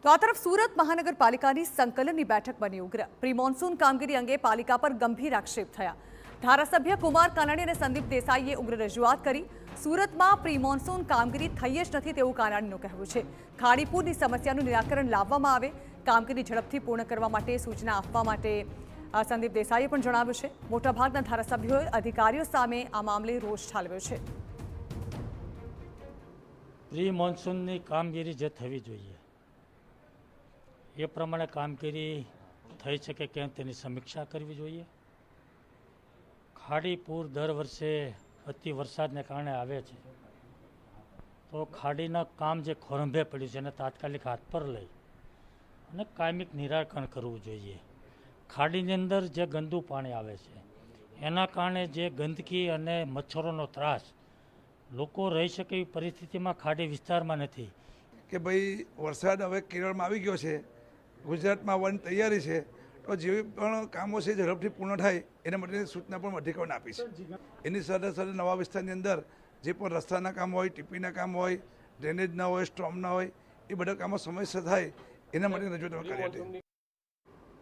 તો આ તરફ સુરત મહાનગરપાલિકાની સંકલનની બેઠક બની ઉગ્ર। પ્રી મોન્સૂન કામગીરી અંગે પાલિકા પર ગંભીર આક્ષેપ થયા। ધારાસભ્ય કુમાર કાનાણી અને સંદીપ દેસાઈએ ઉગ્ર રજૂઆત કરી। સુરતમાં પ્રી મોન્સૂન કામગીરી થઈ જ નથી તેવું કાનાણીનું કહેવું છે। ખાડીપુરની સમસ્યાનું નિરાકરણ લાવવામાં આવે, કામગીરી ઝડપથી પૂર્ણ કરવા માટે સૂચના આપવા માટે સંદીપ દેસાઈએ પણ જણાવ્યું છે। મોટાભાગના ધારાસભ્યોએ અધિકારીઓ સામે આ મામલે રોષ ઠાલવ્યો છે। પ્રી મોન્સૂનની કામગીરી જે થવી જોઈએ એ પ્રમાણે કામગીરી થઈ શકે કેમ તેની સમીક્ષા કરવી જોઈએ। ખાડીપુર દર વર્ષે અતિ વરસાદને કારણે આવે છે, તો ખાડીના કામ જે ખોરંભે પડ્યું છે એને તાત્કાલિક હાથ પર લઈ અને કાયમિક નિરાકરણ કરવું જોઈએ। ખાડીની અંદર જે ગંદુ પાણી આવે છે એના કારણે જે ગંદકી અને મચ્છરોનો ત્રાસ લોકો રહી શકે એવી પરિસ્થિતિમાં ખાડી વિસ્તારમાં નથી કે ભાઈ વરસાદ હવે કેરળમાં આવી ગયો છે, ગુજરાતમાં આવવાની તૈયારી છે, તો જે પણ કામો છે ઝડપથી પૂર્ણ થાય એના માટેની સૂચના પણ અધિકારીઓને આપી છે। એની સાથે સાથે નવા વિસ્તારની અંદર જે પણ રસ્તાના કામ હોય, ટીપીના કામ હોય, ડ્રેનેજના હોય, સ્ટ્રોમના હોય, એ બધા કામો સમયસર થાય એના માટે રજૂઆત કરી હતી।